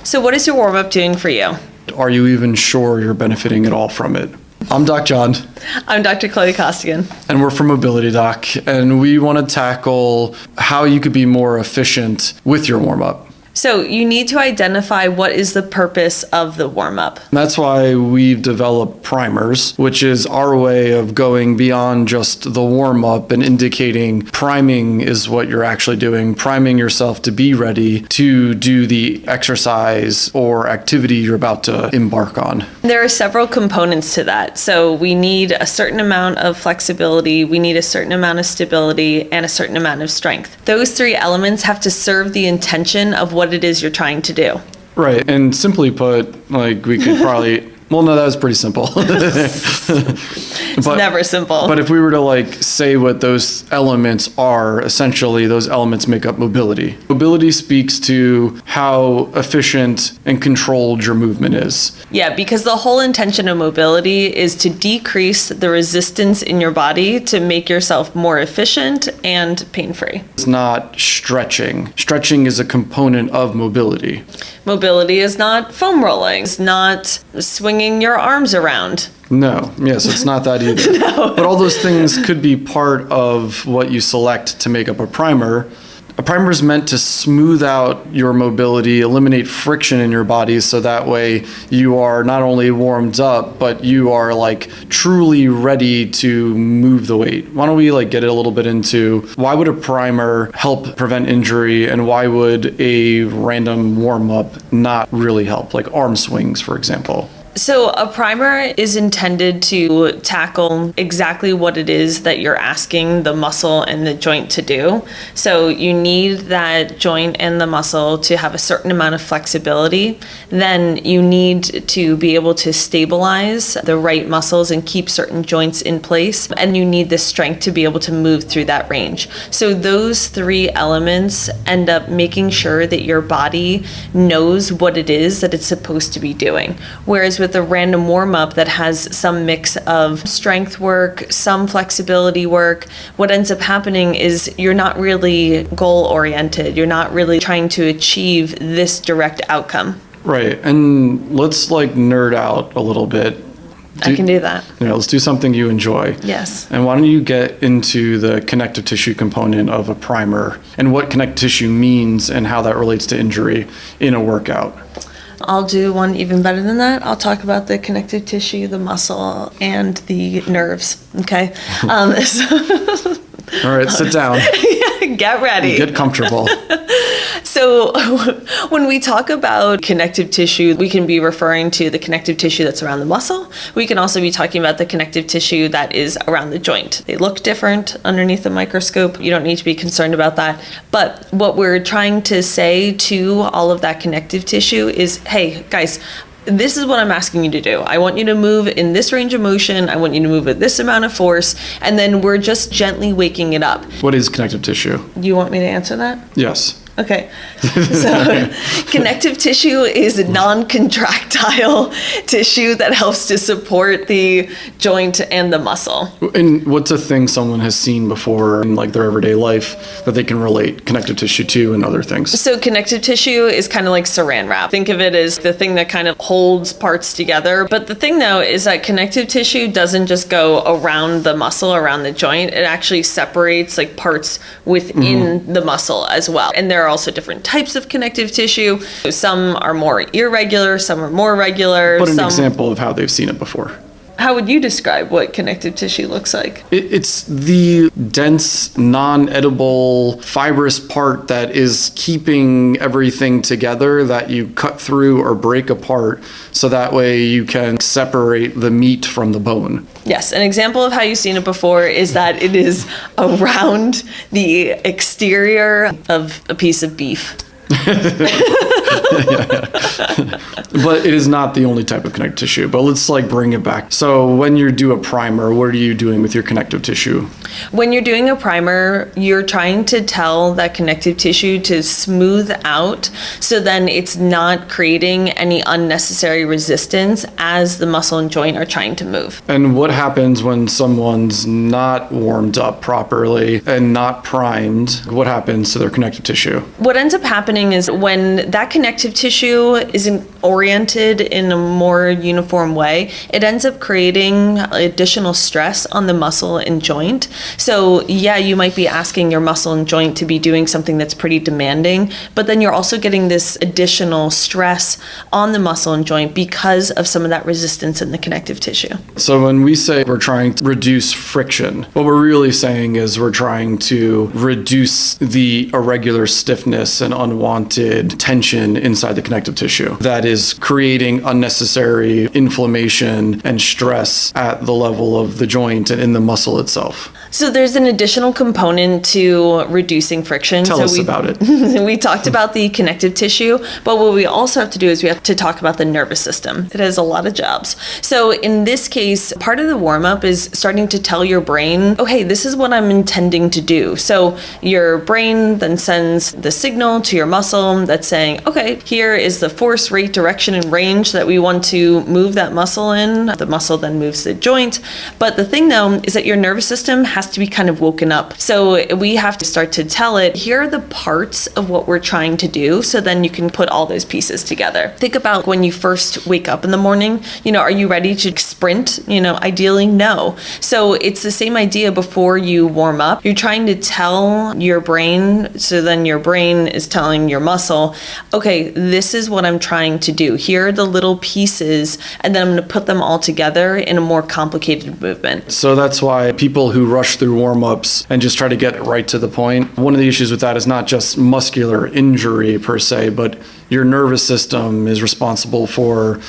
So what is your warm-up doing for you? Are you even sure you're benefiting at all from it? I'm Doc John. I'm Dr. Chloe Costigan. And we're from Mobility Doc, and we want to tackle how you could be more efficient with your warm-up. So you need to identify what is the purpose of the warm-up. That's why we've developed primers, which is our way of going beyond just the warm-up and indicating priming is what you're actually doing, priming yourself to be ready to do the exercise or activity you're about to embark on. There are several components to that. So we need a certain amount of flexibility, we need a certain amount of stability, and a certain amount of strength. Those three elements have to serve the intention of what it is you're trying to do. Right. And simply put, like we could probably, well, no, that was pretty simple. It's never simple. But if we were to like say what those elements are, essentially those elements make up mobility. Mobility speaks to how efficient and controlled your movement is. Yeah, because the whole intention of mobility is to decrease the resistance in your body to make yourself more efficient and pain-free. It's not stretching. Stretching is a component of mobility. Mobility is not foam rolling. It's not swinging your arms around. No, yes, it's not that either. No. But all those things could be part of what you select to make up a primer. A primer is meant to smooth out your mobility, eliminate friction in your body, so that way you are not only warmed up, but you are like truly ready to move the weight. Why don't we like get a little bit into why would a primer help prevent injury and why would a random warm-up not really help, like arm swings, for example? So a primer is intended to tackle exactly what it is that you're asking the muscle and the joint to do. So you need that joint and the muscle to have a certain amount of flexibility. Then you need to be able to stabilize the right muscles and keep certain joints in place. And you need the strength to be able to move through that range. So those three elements end up making sure that your body knows what it is that it's supposed to be doing. Whereas with a random warm-up that has some mix of strength work, some flexibility work, what ends up happening is you're not really goal-oriented. You're not really trying to achieve this direct outcome. Right. And let's like nerd out a little bit. I can do that. Let's do something you enjoy. Yes. And why don't you get into the connective tissue component of a primer and what connective tissue means and how that relates to injury in a workout? I'll do one even better than that. I'll talk about the connective tissue, the muscle, and the nerves. Okay. All right, sit down. Get ready. Get comfortable. So when we talk about connective tissue, we can be referring to the connective tissue that's around the muscle. We can also be talking about the connective tissue that is around the joint. They look different underneath the microscope. You don't need to be concerned about that. But what we're trying to say to all of that connective tissue is, hey, guys, this is what I'm asking you to do. I want you to move in this range of motion. I want you to move with this amount of force. And then we're just gently waking it up. What is connective tissue? You want me to answer that? Yes. Okay. So connective tissue is a non-contractile tissue that helps to support the joint and the muscle. And what's a thing someone has seen before in like their everyday life that they can relate connective tissue to and other things? So connective tissue is kind of like saran wrap. Think of it as the thing that kind of holds parts together. But the thing though is that connective tissue doesn't just go around the muscle, around the joint. It actually separates like parts within the muscle as well. And there are also different types of connective tissue. Some are more irregular, some are more regular. Put an example of how they've seen it before. How would you describe what connective tissue looks like? It's the dense, non-edible, fibrous part that is keeping everything together that you cut through or break apart so that way you can separate the meat from the bone. Yes, an example of how you've seen it before is that it is around the exterior of a piece of beef. But it is not the only type of connective tissue. But let's bring it back. So when you do a primer, what are you doing with your connective tissue? When you're doing a primer, you're trying to tell that connective tissue to smooth out so then it's not creating any unnecessary resistance as the muscle and joint are trying to move. And what happens when someone's not warmed up properly and not primed? What happens to their connective tissue? What ends up happening is when that connective tissue isn't oriented in a more uniform way, it ends up creating additional stress on the muscle and joint. So yeah, you might be asking your muscle and joint to be doing something that's pretty demanding, but then you're also getting this additional stress on the muscle and joint because of some of that resistance in the connective tissue. So when we say we're trying to reduce friction, what we're really saying is we're trying to reduce the irregular stiffness and unwanted tension inside the connective tissue that is creating unnecessary inflammation and stress at the level of the joint and in the muscle itself. So there's an additional component to reducing friction. Tell us about it. We talked about the connective tissue, but what we also have to do is we have to talk about the nervous system. It has a lot of jobs. So in this case, part of the warm-up is starting to tell your brain, oh, hey, this is what I'm intending to do. So your brain then sends the signal to your muscle that's saying, okay, here is the force, rate, direction, and range that we want to move that muscle in. The muscle then moves the joint. But the thing, though, is that your nervous system has to be kind of woken up. So we have to start to tell it, here are the parts of what we're trying to do, so then you can put all those pieces together. Think about when you first wake up in the morning, are you ready to sprint? Ideally, no. So it's the same idea before you warm up. You're trying to tell your brain, so then your brain is telling your muscle, okay, this is what I'm trying to do. Here are the little pieces, and then I'm going to put them all together in a more complicated movement. So that's why people who rush through warm-ups and just try to get right to the point, one of the issues with that is not just muscular injury per se, but your nervous system is responsible for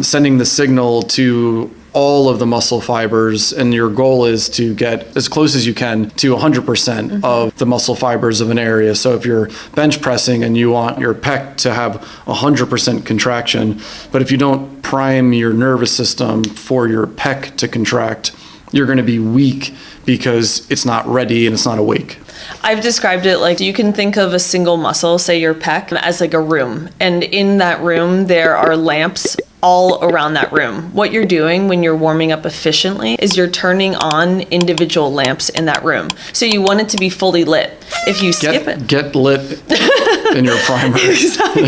sending the signal to all of the muscle fibers, and your goal is to get as close as you can to 100% of the muscle fibers of an area. So if you're bench pressing and you want your pec to have 100% contraction, but if you don't prime your nervous system for your pec to contract, you're going to be weak because it's not ready and it's not awake. I've described it like you can think of a single muscle, say your pec, as like a room. And in that room, there are lamps all around that room. What you're doing when you're warming up efficiently is you're turning on individual lamps in that room. So you want it to be fully lit. If you skip it, get lit in your primer. Exactly.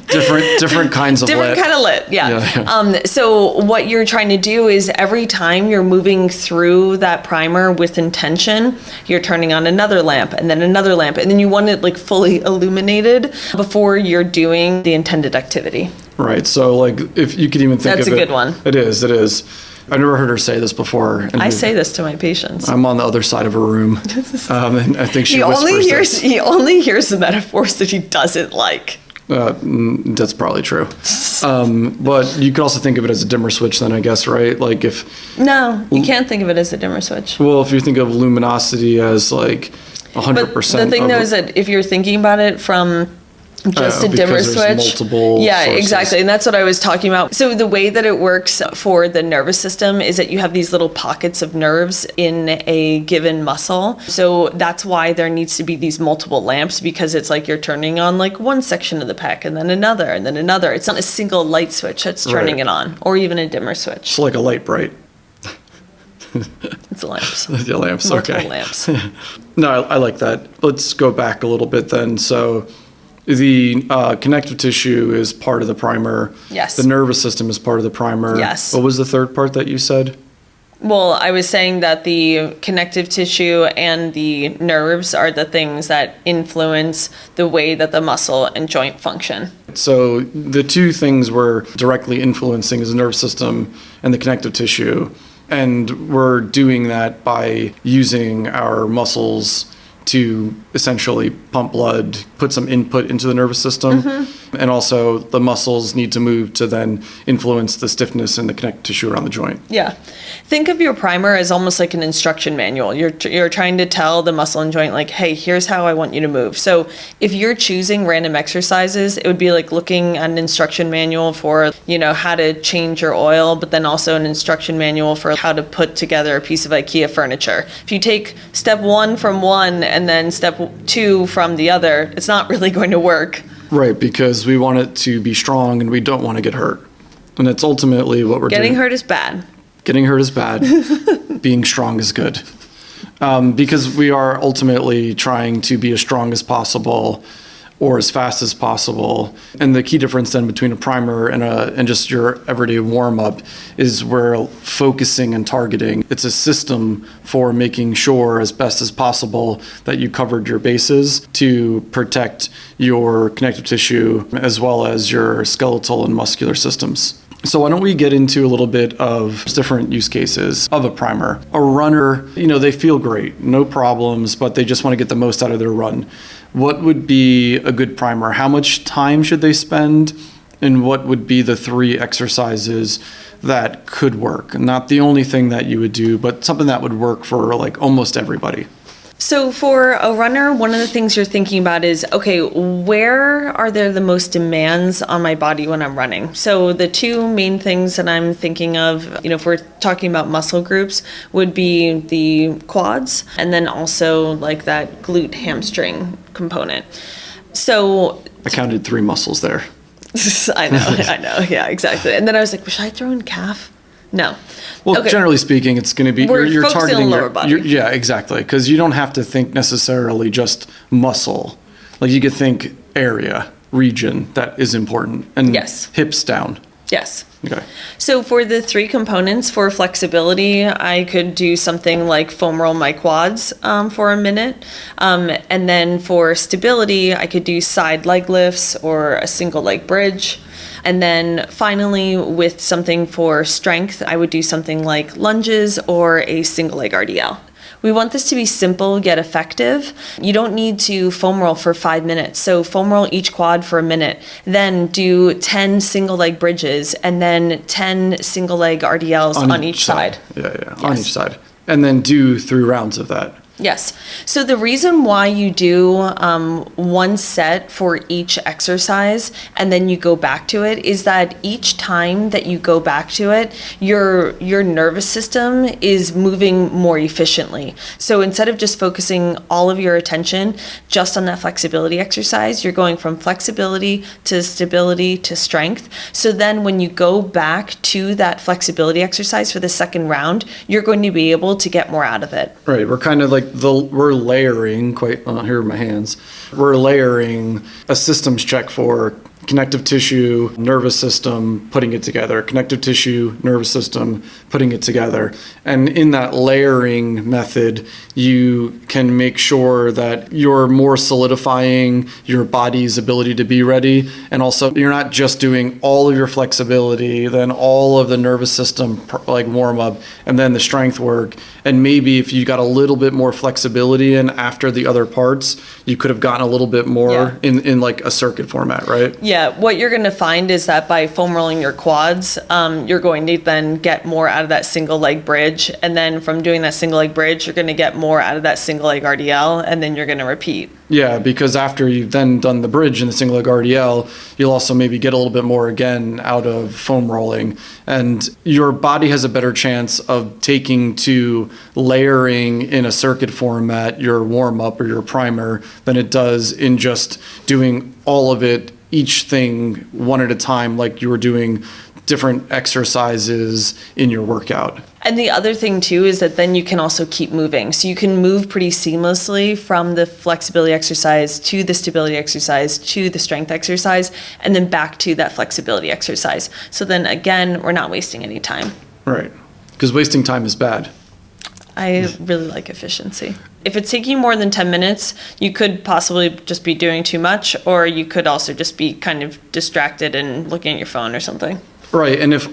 different kinds of different lit. kind of lit, yeah. So what you're trying to do is every time you're moving through that primer with intention, you're turning on another lamp and then another lamp, and then you want it fully illuminated before you're doing the intended activity. Right. So if you could even think That's of it. That's a good one. It is. I've never heard her say this before. And I say this to my patients. I'm on the other side of her room. And I think she whispers He only hears the metaphors that he doesn't like. That's probably true. But you could also think of it as a dimmer switch then, I guess, right? No, you can't think of it as a dimmer switch. Well, if you think of luminosity as 100%. But the thing though is that if you're thinking about it from just a dimmer switch. Multiple yeah, sources. Exactly. And that's what I was talking about. So the way that it works for the nervous system is that you have these little pockets of nerves in a given muscle. So that's why there needs to be these multiple lamps, because it's like you're turning on one section of the pec and then another and then another. It's not a single light switch that's turning it on, or even a dimmer switch. It's like a light bright. It's lamps. Yeah, lamps. Multiple Okay. lamps. No, I like that. Let's go back a little bit then. So the connective tissue is part of the primer. Yes. The nervous system is part of the primer. Yes. What was the third part that you said? Well, I was saying that the connective tissue and the nerves are the things that influence the way that the muscle and joint function. So the two things we're directly influencing is the nervous system and the connective tissue. And we're doing that by using our muscles to essentially pump blood, put some input into the nervous system. And also the muscles need to move to then influence the stiffness in the connective tissue around the joint. Yeah. Think of your primer as almost like an instruction manual. You're trying to tell the muscle and joint, like, hey, here's how I want you to move. So if you're choosing random exercises, it would be like looking at an instruction manual for, how to change your oil, but then also an instruction manual for how to put together a piece of IKEA furniture. If you take step 1 from one and then step 2 from the other, it's not really going to work. Right, because we want it to be strong and we don't want to get hurt. And that's ultimately what we're doing. Getting hurt is bad. Getting hurt is bad. Being strong is good. Because we are ultimately trying to be as strong as possible or as fast as possible. And the key difference then between a primer and just your everyday warm-up is we're focusing and targeting. It's a system for making sure as best as possible that you covered your bases to protect your connective tissue as well as your skeletal and muscular systems. So why don't we get into a little bit of different use cases of a primer. A runner, they feel great, no problems, but they just want to get the most out of their run. What would be a good primer? How much time should they spend? And what would be the 3 exercises that could work? Not the only thing that you would do, but something that would work for like almost everybody. So for a runner, one of the things you're thinking about is, okay, where are there the most demands on my body when I'm running? So the 2 main things that I'm thinking of, if we're talking about muscle groups, would be the quads and then also like that glute hamstring component. So I counted 3 muscles there. I know. Yeah, exactly. And then I was like, should I throw in calf? No. Well, okay. Generally speaking, it's going to be you're targeting on lower body. Yeah, exactly. Because you don't have to think necessarily just muscle. Like you could think area, region that is important, and yes. Hips down. Yes. Okay. So for the 3 components, for flexibility, I could do something like foam roll my quads for a minute. And then for stability, I could do side leg lifts or a single leg bridge. And then finally, with something for strength, I would do something like lunges or a single leg RDL. We want this to be simple yet effective. You don't need to foam roll for 5 minutes. So foam roll each quad for a minute, then do 10 single leg bridges and then 10 single leg RDLs on each side. Yeah, Yes. On each side. And then do 3 rounds of that. Yes. So the reason why you do 1 set for each exercise and then you go back to it is that each time that you go back to it, your nervous system is moving more efficiently. So instead of just focusing all of your attention just on that flexibility exercise, you're going from flexibility to stability to strength. So then when you go back to that flexibility exercise for the second round, you're going to be able to get more out of it. Right. We're kind of like we're layering, here are my hands. We're layering a systems check for connective tissue, nervous system, putting it together, connective tissue, nervous system, putting it together. And in that layering method, you can make sure that you're more solidifying your body's ability to be ready. And also you're not just doing all of your flexibility, then all of the nervous system like warm up, and then the strength work. And maybe if you got a little bit more flexibility in after the other parts, you could have gotten a little bit more in like a circuit format, right? Yeah, what you're going to find is that by foam rolling your quads, you're going to then get more out of that single leg bridge. And then from doing that single leg bridge, you're going to get more out of that single leg RDL, and then you're going to repeat. Yeah, because after you've then done the bridge and the single leg RDL, you'll also maybe get a little bit more again out of foam rolling. And your body has a better chance of taking to layering in a circuit format your warm up or your primer than it does in just doing all of it, each thing one at a time, like you were doing different exercises in your workout. And the other thing too is that then you can also keep moving. So you can move pretty seamlessly from the flexibility exercise to the stability exercise to the strength exercise and then back to that flexibility exercise. So then again, we're not wasting any time. Right. Because wasting time is bad. I really like efficiency. If it's taking more than 10 minutes, you could possibly just be doing too much, or you could also just be kind of distracted and looking at your phone or something. Right, and if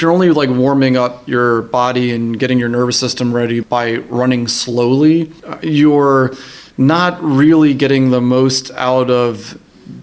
you're only like warming up your body and getting your nervous system ready by running slowly, you're not really getting the most out of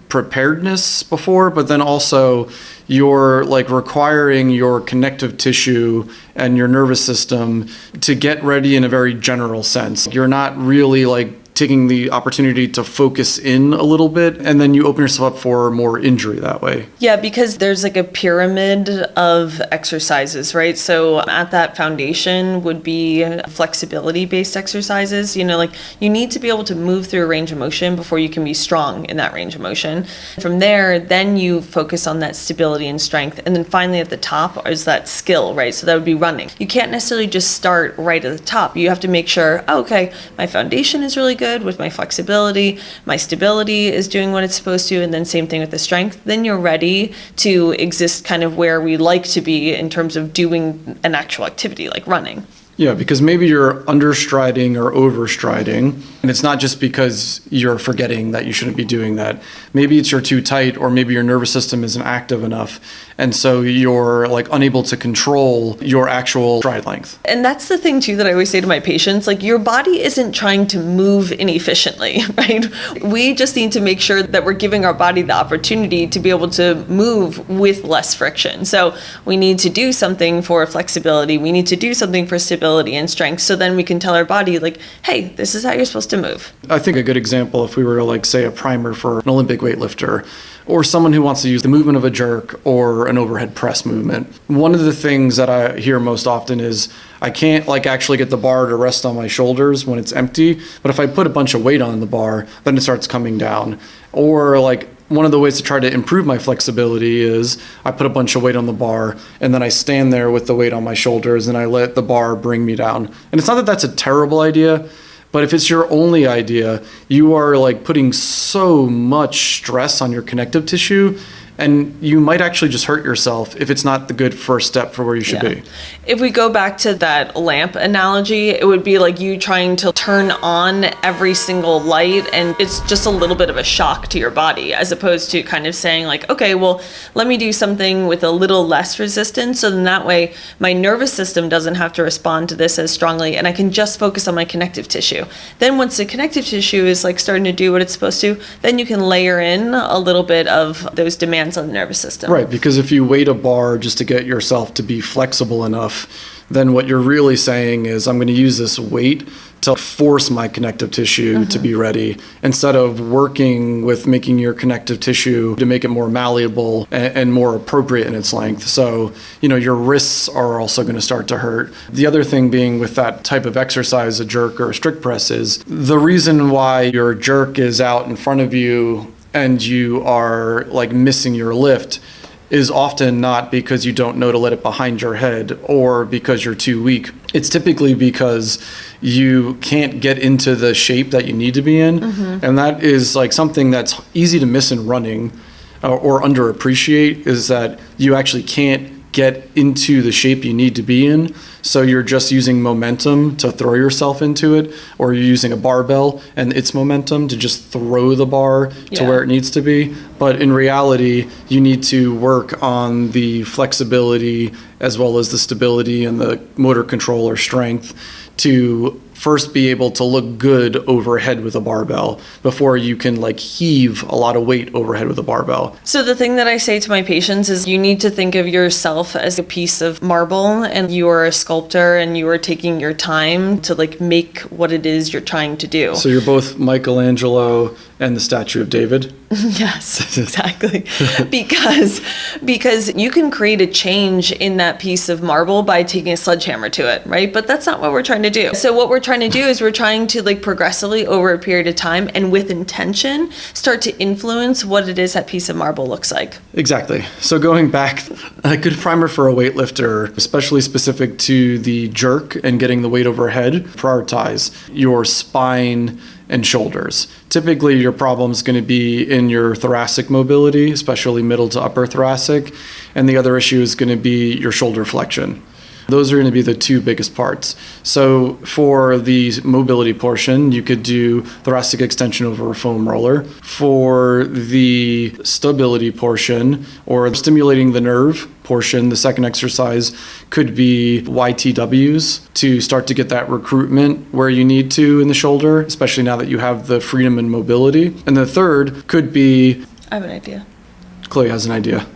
preparedness before, but then also you're like requiring your connective tissue and your nervous system to get ready in a very general sense. You're not really like taking the opportunity to focus in a little bit, and then you open yourself up for more injury that way. Yeah, because there's like a pyramid of exercises, right? So at that foundation would be flexibility-based exercises. Like you need to be able to move through a range of motion before you can be strong in that range of motion. From there, then you focus on that stability and strength. And then finally at the top is that skill, right? So that would be running. You can't necessarily just start right at the top. You have to make sure, okay, my foundation is really good with my flexibility, my stability is doing what it's supposed to, and then same thing with the strength. Then you're ready to exist kind of where we like to be in terms of doing an actual activity like running. Yeah, because maybe you're understriding or overstriding, and it's not just because you're forgetting that you shouldn't be doing that. Maybe it's you're too tight, or maybe your nervous system isn't active enough, and so you're like unable to control your actual stride length. And that's the thing too that I always say to my patients, like your body isn't trying to move inefficiently, right? We just need to make sure that we're giving our body the opportunity to be able to move with less friction. So we need to do something for flexibility, we need to do something for stability and strength, so then we can tell our body like, hey, this is how you're supposed to move. I think a good example, if we were to like say a primer for an Olympic weightlifter or someone who wants to use the movement of a jerk or an overhead press movement, one of the things that I hear most often is I can't like actually get the bar to rest on my shoulders when it's empty, but if I put a bunch of weight on the bar, then it starts coming down. Or like one of the ways to try to improve my flexibility is I put a bunch of weight on the bar and then I stand there with the weight on my shoulders and I let the bar bring me down. And it's not that that's a terrible idea, but if it's your only idea, you are like putting so much stress on your connective tissue, and you might actually just hurt yourself if it's not the good first step for where you should be. If we go back to that lamp analogy, it would be like you trying to turn on every single light, and it's just a little bit of a shock to your body, as opposed to kind of saying like, okay, well, let me do something with a little less resistance, so then that way my nervous system doesn't have to respond to this as strongly, and I can just focus on my connective tissue. Then once the connective tissue is like starting to do what it's supposed to, then you can layer in a little bit of those demands on the nervous system. Right, because if you weight a bar just to get yourself to be flexible enough, then what you're really saying is I'm going to use this weight to force my connective tissue to be ready, instead of working with making your connective tissue to make it more malleable and more appropriate in its length. So, your wrists are also going to start to hurt. The other thing being with that type of exercise, a jerk or a strict press, is the reason why your jerk is out in front of you and you are like missing your lift is often not because you don't know to let it behind your head or because you're too weak. It's typically because you can't get into the shape that you need to be in. And that is like something that's easy to miss in running or underappreciate, is that you actually can't get into the shape you need to be in. So you're just using momentum to throw yourself into it, or you're using a barbell and its momentum to just throw the bar to where it needs to be. But in reality, you need to work on the flexibility as well as the stability and the motor control or strength to first be able to look good overhead with a barbell before you can like heave a lot of weight overhead with a barbell. So the thing that I say to my patients is you need to think of yourself as a piece of marble, and you are a sculptor and you are taking your time to like make what it is you're trying to do. So you're both Michelangelo and the statue of David? Yes, exactly. because you can create a change in that piece of marble by taking a sledgehammer to it, right? But that's not what we're trying to do. So what we're trying to do is we're trying to like progressively over a period of time and with intention start to influence what it is that piece of marble looks like. Exactly. So going back, a good primer for a weightlifter, especially specific to the jerk and getting the weight overhead, prioritize your spine and shoulders. Typically, your problem is going to be in your thoracic mobility, especially middle to upper thoracic, and the other issue is going to be your shoulder flexion. Those are going to be the two biggest parts. So for the mobility portion, you could do thoracic extension over a foam roller. For the stability portion, or stimulating the nerve portion. The second exercise could be YTWs to start to get that recruitment where you need to in the shoulder, especially now that you have the freedom and mobility. And the third could be... I have an idea. Chloe has an idea.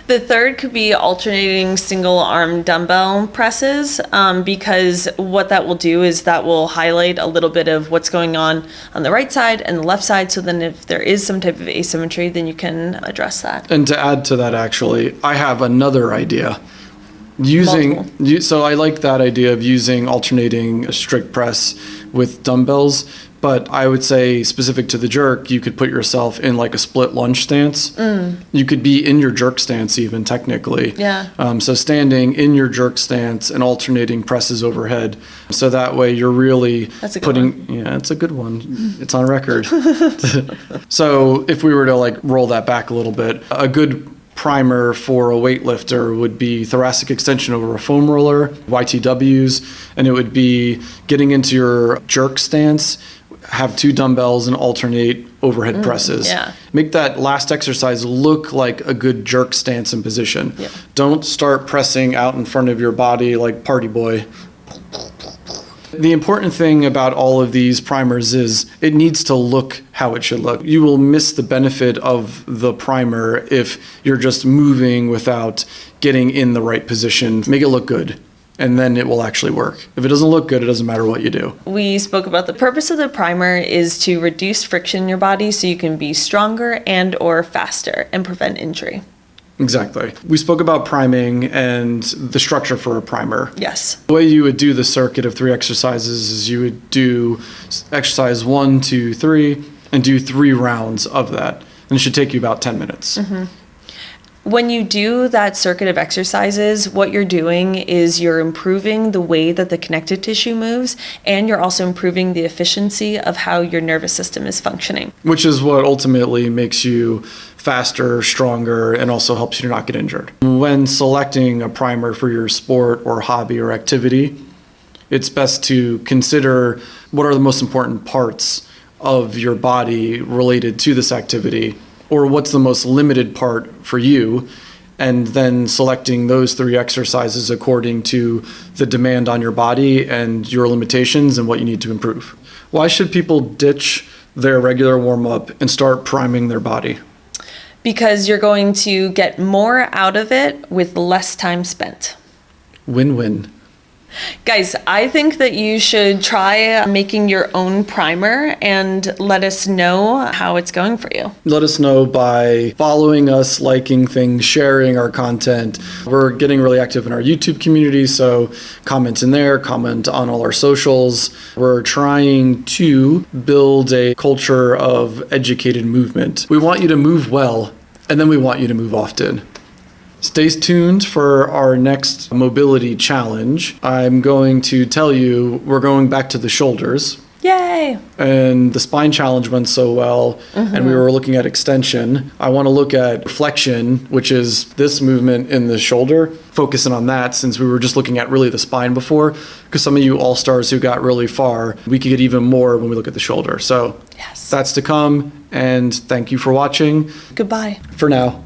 The third could be alternating single arm dumbbell presses, because what that will do is that will highlight a little bit of what's going on the right side and the left side. So then if there is some type of asymmetry, then you can address that. And to add to that, actually, I have another idea. So I like that idea of using alternating a strict press with dumbbells. But I would say specific to the jerk, you could put yourself in like a split lunge stance. You could be in your jerk stance even technically. Yeah. So standing in your jerk stance and alternating presses overhead. So that way you're really That's a good one. Yeah, it's a good one. It's on record. So if we were to like roll that back a little bit, a good primer for a weightlifter would be thoracic extension over a foam roller, YTWs, and it would be getting into your jerk stance, have 2 dumbbells and alternate overhead presses. Yeah. Make that last exercise look like a good jerk stance and position. Yeah. Don't start pressing out in front of your body like party boy. The important thing about all of these primers is it needs to look how it should look. You will miss the benefit of the primer if you're just moving without getting in the right position. Make it look good, and then it will actually work. If it doesn't look good, it doesn't matter what you do. We spoke about the purpose of the primer is to reduce friction in your body so you can be stronger and or faster and prevent injury. Exactly. We spoke about priming and the structure for a primer. Yes. The way you would do the circuit of 3 exercises is you would do exercise 1, 2, 3, and do 3 rounds of that. And it should take you about 10 minutes. When you do that circuit of exercises, what you're doing is you're improving the way that the connective tissue moves, and you're also improving the efficiency of how your nervous system is functioning. Which is what ultimately makes you faster, stronger, and also helps you to not get injured. When selecting a primer for your sport or hobby or activity, it's best to consider what are the most important parts of your body related to this activity, or what's the most limited part for you, and then selecting those 3 exercises according to the demand on your body and your limitations and what you need to improve. Why should people ditch their regular warm-up and start priming their body? Because you're going to get more out of it with less time spent. Win-win. Guys, I think that you should try making your own primer and let us know how it's going for you. Let us know by following us, liking things, sharing our content. We're getting really active in our YouTube community, so comment in there, comment on all our socials. We're trying to build a culture of educated movement. We want you to move well, and then we want you to move often. Stay tuned for our next mobility challenge. I'm going to tell you we're going back to the shoulders. Yay! And the spine challenge went so well, and we were looking at extension. I want to look at flexion, which is this movement in the shoulder, focusing on that since we were just looking at really the spine before, because some of you all-stars who got really far, we could get even more when we look at the shoulder. So Yes. that's to come, and thank you for watching. Goodbye. For now.